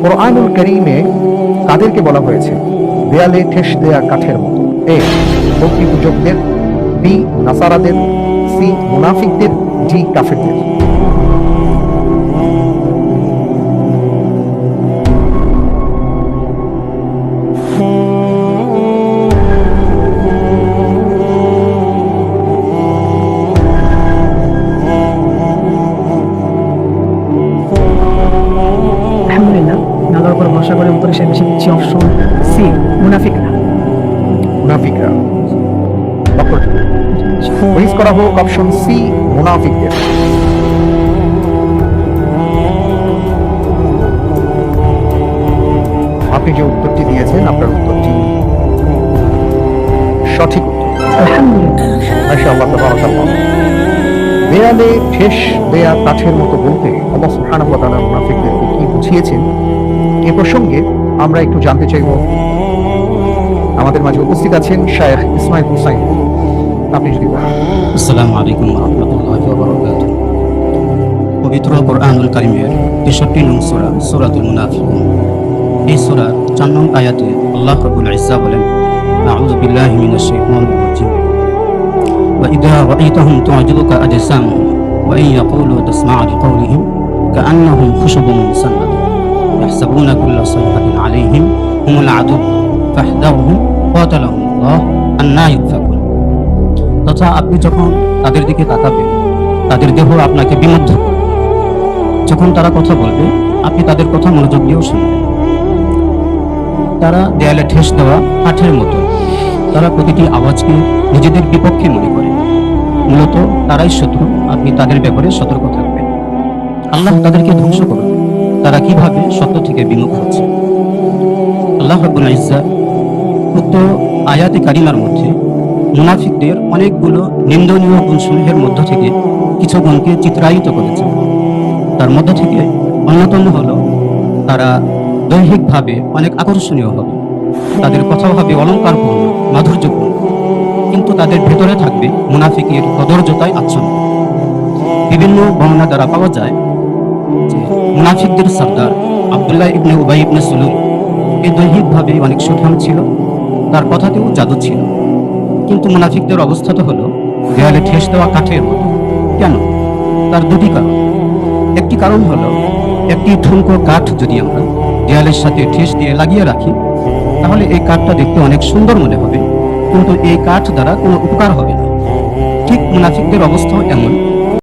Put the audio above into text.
কোরআনুল কারীমে কাদেরকে বলা হয়েছে দেয়ালে ঠেস দেয়া কাঠের মতো? এ, মূর্তি পূজকদের, বি, নাসারাদের, সি, মুনাফিকদের, ডি, কাফেরদের। আলহামদুলিল্লাহ, আল্লাহর উপর ভরসা করে উত্তর হিসেবে বেশি দিচ্ছি অপশন সি, মুনাফিকরা। মুনাফিকরা। প্লিজ করা হোক অপশন সি, মুনাফিকদের। আপনি যে উত্তরটি দিয়েছেন আপনার উত্তরটি সঠিক উত্তর। আলহামদুলিল্লাহ। মাশাআল্লাহ, তাবারাকাল্লাহ। দেয়ালে ঠেস দেয়া কাঠের মতো বলতে আল্লাহ সুবহানাহু ওয়া তাআলা মুনাফিকদেরকে কি বুঝিয়েছেন এ প্রসঙ্গে আমরা একটু জানতে চাইব। আমাদের মাঝে উপস্থিত আছেন শায়েখ ইসমাইল হুসাইন। আপনি যদি বলেন। আসসালামু আলাইকুম ওয়া রাহমাতুল্লাহি ওয়া বারাকাতুহু। পবিত্র কোরআনুল কারীমের 63 নং সূরা সূরাতুল মুনাফিকুন, এই সূরার 4 নং আয়াতে আল্লাহ রাব্বুল ইজ্জা বলেন, আউযু বিল্লাহি মিনাশ শাইতানির রাজীম, ওয়া ইযা রাআইতাহুম তু'জিবুকা আজসামুহুম ওয়া ইন ইয়াকুলু তাসমা'ু লিকাওলিহিম কাআন্নাহুম খুশুবুন মুসান্নাদা ইয়াহসাবুনা কুল্লা সাইহাতিন আলাইহিম হুমুল আদু ফাহদারহুম কাতালাহুমুল্লাহ আন্না ইউফাকুন। তথা আপনি যখন তাদের দিকে তাকাবেন, তাদের দেহ আপনাকে বিমুগ্ধ করবে। যখন তারা কথা বলবে, আপনি তাদের কথা মনোযোগ দিয়েও শুনবেন। তারা দেয়ালে ঠেস দেওয়া কাঠের মতো, তারা প্রতিটি আওয়াজকে নিজেদের বিপক্ষে মনে করে। মূলত তারাই শত্রু, আপনি তাদের ব্যাপারে সতর্ক থাকবেন। আল্লাহ তাদেরকে ধ্বংস করুন, তারা কিভাবে সত্য থেকে বিমুখ হচ্ছে। আল্লাহ রাব্বুল ইজ্জা উক্ত আয়াতে কারিমার মধ্যে মুনাফিকদের অনেকগুলো নিন্দনীয় গুণসমূহের মধ্য থেকে কিছু গুণকে চিত্রায়িত করেছে। তার মধ্য থেকে অন্যতম হল তারা দৈহিকভাবে অনেক আকর্ষণীয় হবে, তাদের কথাও হবে অলঙ্কারপূর্ণ, মাধুর্যপূর্ণ, কিন্তু তাদের ভেতরে থাকবে মুনাফিকের কদর্যতায় আচ্ছন্ন। বিভিন্ন বর্ণনা দ্বারা পাওয়া যায় যে মুনাফিকদের সর্দার আব্দুল্লাহ ইবনে উবাই ইবনে সুলুল এই দৈহিকভাবে অনেক সুঠাম ছিল, তার কথাতেও জাদু ছিল। কিন্তু মুনাফিকদের অবস্থা তো হলো দেয়ালে ঠেস দেওয়া কাঠের মতো। কেন? তার দুটি কারণ। একটি কারণ হলো, একটি ঠুনকো কাঠ যদি আমরা দেয়ালের সাথে ঠেস দিয়ে লাগিয়ে রাখি, তাহলে এই কাঠটা দেখতে অনেক সুন্দর মনে হবে, কিন্তু এই কাঠ দ্বারা কোনো উপকার হবে না। ঠিক মুনাফিকদের অবস্থাও এমন।